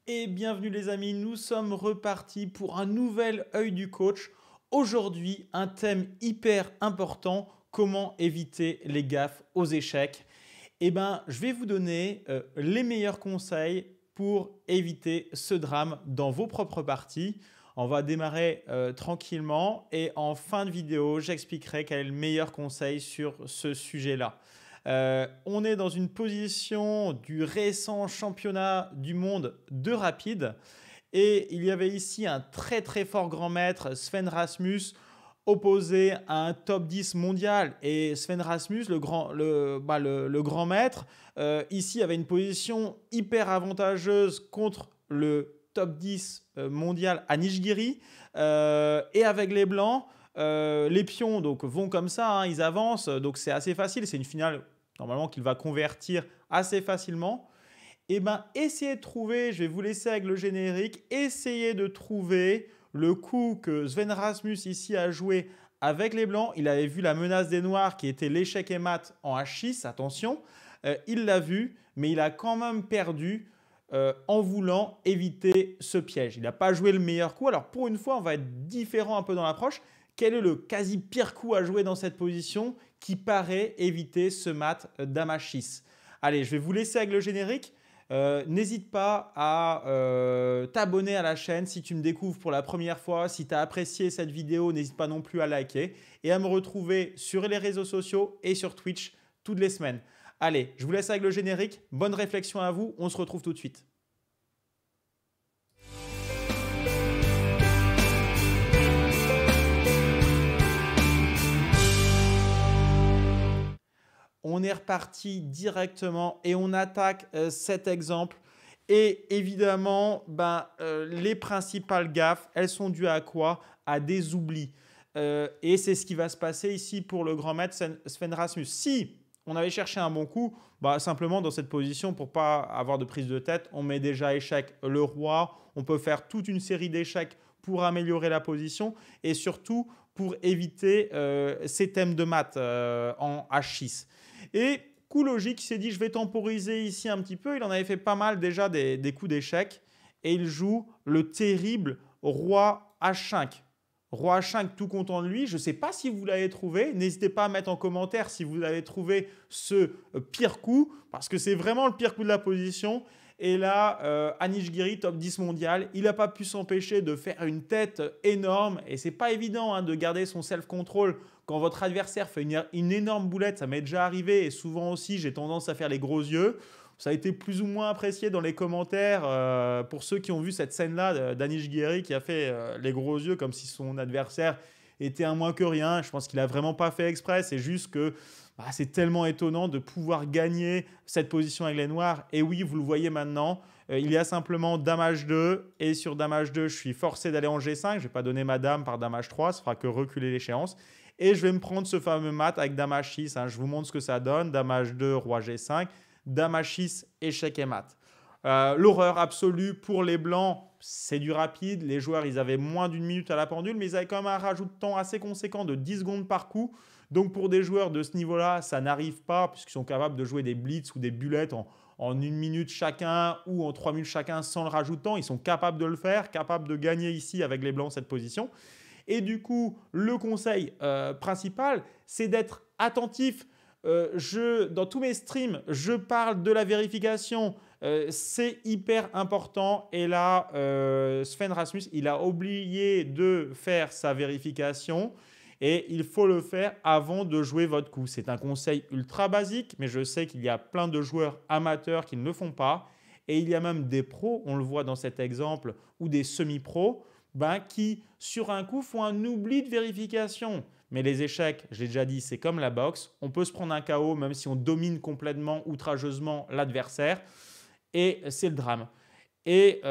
Et bienvenue les amis, nous sommes repartis pour un nouvel œil du coach. Aujourd'hui, un thème hyper important, comment éviter les gaffes aux échecs. Je vais vous donner les meilleurs conseils pour éviter ce drame dans vos propres parties. On va démarrer tranquillement et en fin de vidéo, j'expliquerai quel est le meilleur conseil sur ce sujet-là. On est dans une position du récent championnat du monde de rapide et il y avait ici un très très fort grand maître, Sven Rasmus, opposé à un top 10 mondial. Et Sven Rasmus, le grand maître, ici avait une position hyper avantageuse contre le top 10 mondial à Nishigiri. Et avec les Blancs, les pions donc, vont comme ça, hein, ils avancent, donc c'est assez facile. C'est une finale normalement qu'il va convertir assez facilement. Essayez de trouver, je vais vous laisser avec le générique, essayez de trouver le coup que Sven Rasmus ici a joué avec les Blancs. Il avait vu la menace des Noirs qui était l'échec et mat en H6, attention. Il l'a vu, mais il a quand même perdu en voulant éviter ce piège. Il n'a pas joué le meilleur coup. Alors pour une fois, on va être différent un peu dans l'approche. Quel est le quasi pire coup à jouer dans cette position qui paraît éviter ce mat dame H6? Allez, je vais vous laisser avec le générique. N'hésite pas à t'abonner à la chaîne si tu me découvres pour la première fois. Si tu as apprécié cette vidéo, n'hésite pas non plus à liker et à me retrouver sur les réseaux sociaux et sur Twitch toutes les semaines. Allez, je vous laisse avec le générique. Bonne réflexion à vous. On se retrouve tout de suite. On est reparti directement et on attaque cet exemple. Et évidemment, les principales gaffes, elles sont dues à quoi? À des oublis. Et c'est ce qui va se passer ici pour le grand maître Sven Rasmus. Si on avait cherché un bon coup, simplement dans cette position, pour ne pas avoir de prise de tête, on met déjà échec le roi. On peut faire toute une série d'échecs pour améliorer la position et surtout pour éviter ces thèmes de maths en H6. Et coup logique, il s'est dit je vais temporiser ici un petit peu. Il en avait fait pas mal déjà des coups d'échec. Et il joue le terrible roi H5. Roi H5, tout content de lui. Je ne sais pas si vous l'avez trouvé. N'hésitez pas à mettre en commentaire si vous avez trouvé ce pire coup. Parce que c'est vraiment le pire coup de la position. Et là, Anish Giri, top 10 mondial, il n'a pas pu s'empêcher de faire une tête énorme. Et ce n'est pas évident de garder son self-control quand votre adversaire fait une énorme boulette. Ça m'est déjà arrivé et souvent aussi, j'ai tendance à faire les gros yeux. Ça a été plus ou moins apprécié dans les commentaires pour ceux qui ont vu cette scène-là d'Anish Giri qui a fait les gros yeux comme si son adversaire était un moins que rien. Je pense qu'il n'a vraiment pas fait exprès. C'est juste que c'est tellement étonnant de pouvoir gagner cette position avec les noirs. Et oui, vous le voyez maintenant, il y a simplement dame H2. Et sur dame H2, je suis forcé d'aller en G5. Je ne vais pas donner ma dame par dame H3. Ça ne fera que reculer l'échéance. Et je vais me prendre ce fameux mat avec dame H6. Je vous montre ce que ça donne. Dame H2, roi G5. Dame H6, échec et mat. L'horreur absolue pour les blancs, c'est du rapide. Les joueurs, ils avaient moins d'une minute à la pendule, mais ils avaient quand même un rajout de temps assez conséquent de 10 secondes par coup. Donc pour des joueurs de ce niveau-là, ça n'arrive pas puisqu'ils sont capables de jouer des blitz ou des bullets en 1 minute chacun ou en 3 minutes chacun sans le rajout de temps. Ils sont capables de le faire, capables de gagner ici avec les blancs cette position. Et du coup, le conseil principal, c'est d'être attentif. Dans tous mes streams, je parle de la vérification. C'est hyper important. Et là, Sven Rasmus, il a oublié de faire sa vérification. Et il faut le faire avant de jouer votre coup. C'est un conseil ultra basique, mais je sais qu'il y a plein de joueurs amateurs qui ne le font pas. Et il y a même des pros, on le voit dans cet exemple, ou des semi-pros, qui, sur un coup, font un oubli de vérification. Mais les échecs, je l'ai déjà dit, c'est comme la boxe. On peut se prendre un KO même si on domine complètement, outrageusement l'adversaire. Et c'est le drame. Et on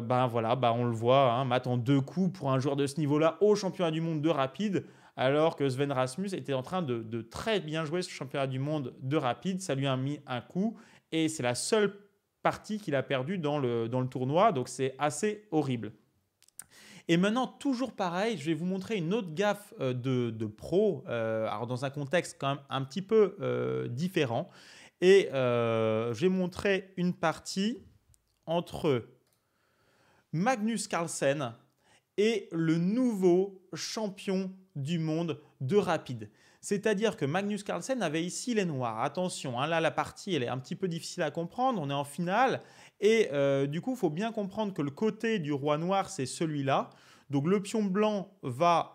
le voit, mat en 2 coups pour un joueur de ce niveau-là au championnat du monde de rapide, alors que Sven Rasmus était en train de très bien jouer ce championnat du monde de rapide. Ça lui a mis un coup et c'est la seule partie qu'il a perdue dans le tournoi, donc c'est assez horrible. Et maintenant, toujours pareil, je vais vous montrer une autre gaffe de pro, alors dans un contexte quand même un petit peu différent. Et je vais montrer une partie entre Magnus Carlsen est le nouveau champion du monde de rapide. C'est-à-dire que Magnus Carlsen avait ici les noirs. Attention, hein, là la partie elle est un petit peu difficile à comprendre, on est en finale et du coup il faut bien comprendre que le côté du roi noir c'est celui-là. Donc le pion blanc va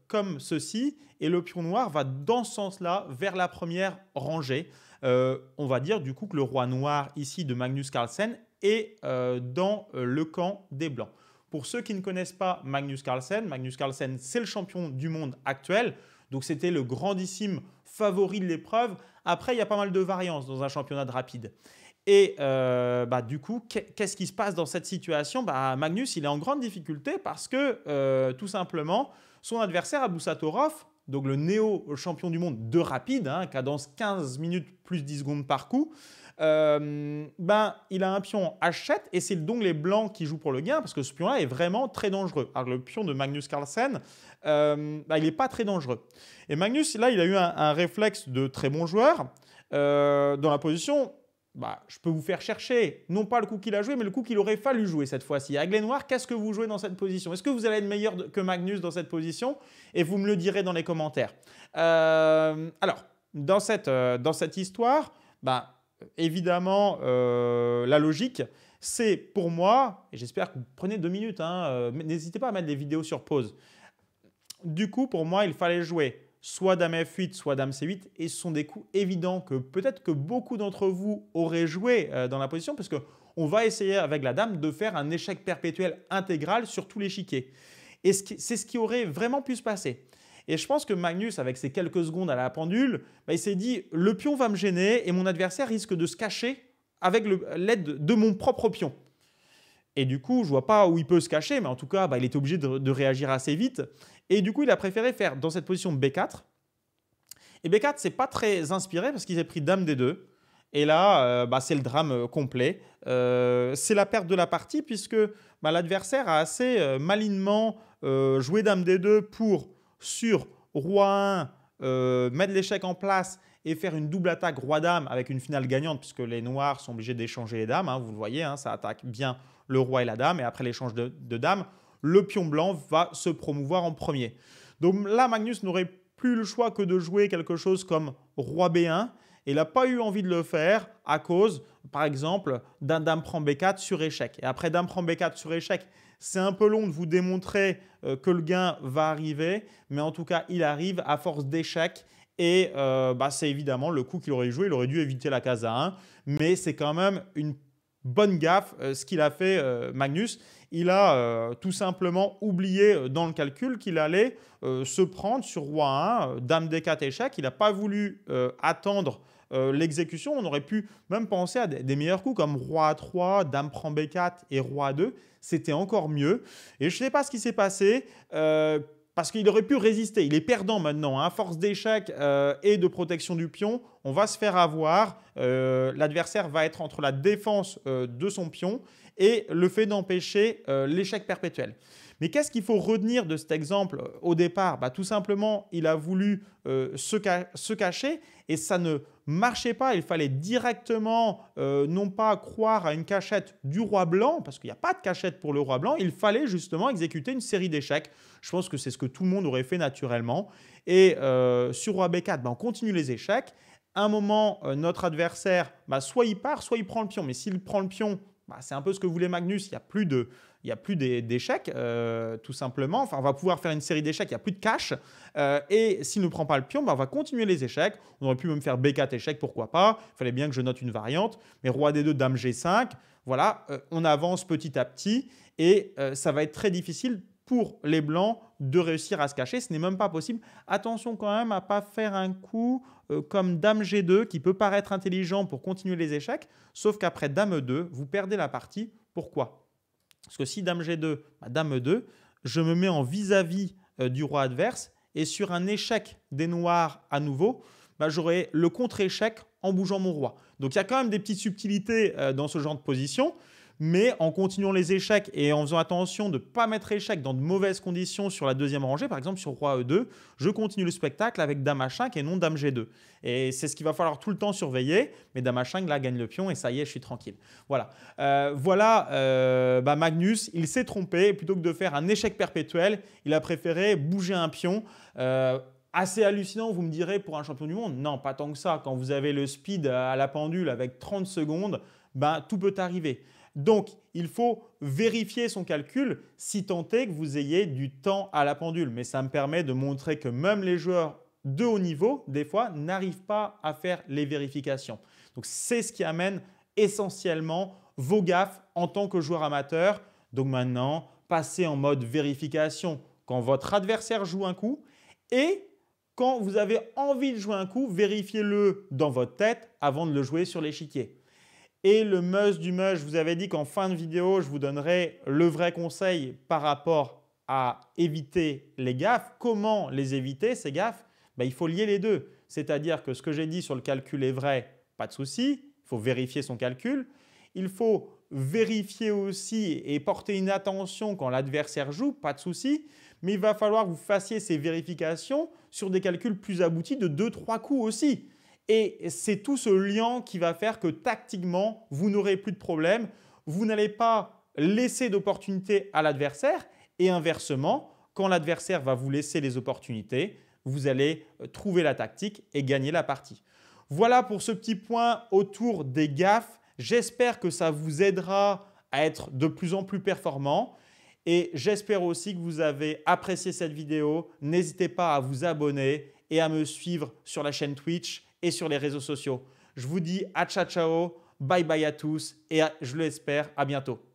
comme ceci et le pion noir va dans ce sens-là vers la première rangée. On va dire du coup que le roi noir ici de Magnus Carlsen est dans le camp des blancs. Pour ceux qui ne connaissent pas Magnus Carlsen c'est le champion du monde actuel. Donc c'était le grandissime favori de l'épreuve. Après, il y a pas mal de variances dans un championnat de rapide. Et du coup, qu'est-ce qui se passe dans cette situation? Magnus, il est en grande difficulté parce que tout simplement, son adversaire Abou Satorov, donc le néo-champion du monde de rapide, hein, cadence 15 minutes plus 10 secondes par coup, il a un pion H7 et c'est donc les blancs qui jouent pour le gain parce que ce pion-là est vraiment très dangereux. Alors le pion de Magnus Carlsen, il n'est pas très dangereux. Et Magnus, là, il a eu un réflexe de très bon joueur dans la position. Je peux vous faire chercher, non pas le coup qu'il a joué, mais le coup qu'il aurait fallu jouer cette fois-ci. Aigle noir, qu'est-ce que vous jouez dans cette position? Est-ce que vous allez être meilleur que Magnus dans cette position? Et vous me le direz dans les commentaires. Alors, dans cette histoire, évidemment, la logique, c'est pour moi, et j'espère que vous prenez 2 minutes, hein, n'hésitez pas à mettre des vidéos sur pause. Du coup, pour moi, il fallait jouer soit dame F8, soit dame C8, et ce sont des coups évidents que peut-être que beaucoup d'entre vous auraient joué dans la position, parce qu'on va essayer avec la dame de faire un échec perpétuel intégral sur tout l'échiquier. Et c'est ce qui aurait vraiment pu se passer. Et je pense que Magnus, avec ses quelques secondes à la pendule, il s'est dit « le pion va me gêner et mon adversaire risque de se cacher avec l'aide de mon propre pion ». Et du coup, je ne vois pas où il peut se cacher, mais en tout cas, il était obligé de réagir assez vite. Et du coup, il a préféré faire dans cette position B4. Et B4, ce n'est pas très inspiré parce qu'il s'est pris dame D2. Et là, c'est le drame complet. C'est la perte de la partie puisque l'adversaire a assez malinement joué dame D2 pour, sur roi 1, mettre l'échec en place et faire une double attaque roi-dame avec une finale gagnante puisque les noirs sont obligés d'échanger les dames. Hein, vous le voyez, hein, ça attaque bien le roi et la dame. Et après l'échange de dames, le pion blanc va se promouvoir en premier. Donc là, Magnus n'aurait plus le choix que de jouer quelque chose comme roi B1. Et il n'a pas eu envie de le faire à cause, par exemple, d'un dame prend B4 sur échec. Et après dame prend B4 sur échec, c'est un peu long de vous démontrer que le gain va arriver. Mais en tout cas, il arrive à force d'échecs. Et c'est évidemment le coup qu'il aurait joué. Il aurait dû éviter la case A1. Mais c'est quand même une bonne gaffe ce qu'il a fait Magnus. Il a tout simplement oublié dans le calcul qu'il allait se prendre sur roi 1, dame D4 échec. Il n'a pas voulu attendre l'exécution. On aurait pu même penser à des meilleurs coups comme roi A3, dame prend B4 et roi A2. C'était encore mieux. Et je ne sais pas ce qui s'est passé parce qu'il aurait pu résister. Il est perdant maintenant. À force d'échec et de protection du pion, on va se faire avoir. L'adversaire va être entre la défense de son pion et le fait d'empêcher l'échec perpétuel. Mais qu'est-ce qu'il faut retenir de cet exemple au départ? Tout simplement, il a voulu se cacher et ça ne marchait pas. Il fallait directement, non pas croire à une cachette du roi blanc, parce qu'il n'y a pas de cachette pour le roi blanc, il fallait justement exécuter une série d'échecs. Je pense que c'est ce que tout le monde aurait fait naturellement. Et sur roi B4, on continue les échecs. À un moment, notre adversaire, soit il part, soit il prend le pion. Mais s'il prend le pion, c'est un peu ce que voulait Magnus. Il n'y a plus d'échecs, tout simplement. Enfin, on va pouvoir faire une série d'échecs, il n'y a plus de cash. Et s'il ne prend pas le pion, on va continuer les échecs. On aurait pu même faire B4 échec, pourquoi pas. Il fallait bien que je note une variante. Mais roi D2, dame G5. Voilà, on avance petit à petit. Et ça va être très difficile pour les blancs de réussir à se cacher. Ce n'est même pas possible. Attention quand même à ne pas faire un coup comme dame G2 qui peut paraître intelligent pour continuer les échecs. Sauf qu'après dame E2, vous perdez la partie. Pourquoi? Parce que si dame G2, dame E2, je me mets en vis-à-vis du roi adverse et sur un échec des noirs à nouveau, j'aurai le contre-échec en bougeant mon roi. Donc il y a quand même des petites subtilités dans ce genre de position. Mais en continuant les échecs et en faisant attention de ne pas mettre échec dans de mauvaises conditions sur la deuxième rangée, par exemple sur roi E2, je continue le spectacle avec dame H5 et non dame G2. Et c'est ce qu'il va falloir tout le temps surveiller. Mais dame H5, là, gagne le pion et ça y est, je suis tranquille. Voilà. Magnus, il s'est trompé. Et plutôt que de faire un échec perpétuel, il a préféré bouger un pion. Assez hallucinant, vous me direz, pour un champion du monde. Non, pas tant que ça. Quand vous avez le speed à la pendule avec 30 secondes, tout peut arriver. Donc, il faut vérifier son calcul si tant est que vous ayez du temps à la pendule. Mais ça me permet de montrer que même les joueurs de haut niveau, des fois, n'arrivent pas à faire les vérifications. Donc, c'est ce qui amène essentiellement vos gaffes en tant que joueur amateur. Donc maintenant, passez en mode vérification quand votre adversaire joue un coup et quand vous avez envie de jouer un coup, vérifiez-le dans votre tête avant de le jouer sur l'échiquier. Et le must du must, je vous avais dit qu'en fin de vidéo, je vous donnerai le vrai conseil par rapport à éviter les gaffes. Comment les éviter, ces gaffes? Il faut lier les deux. C'est-à-dire que ce que j'ai dit sur le calcul est vrai, pas de souci. Il faut vérifier son calcul. Il faut vérifier aussi et porter une attention quand l'adversaire joue, pas de souci. Mais il va falloir que vous fassiez ces vérifications sur des calculs plus aboutis de 2-3 coups aussi. Et c'est tout ce lien qui va faire que tactiquement, vous n'aurez plus de problème. Vous n'allez pas laisser d'opportunités à l'adversaire et inversement, quand l'adversaire va vous laisser les opportunités, vous allez trouver la tactique et gagner la partie. Voilà pour ce petit point autour des gaffes. J'espère que ça vous aidera à être de plus en plus performant. Et j'espère aussi que vous avez apprécié cette vidéo. N'hésitez pas à vous abonner et à me suivre sur la chaîne Twitch et sur les réseaux sociaux. Je vous dis à ciao, ciao, bye bye à tous et je l'espère, à bientôt.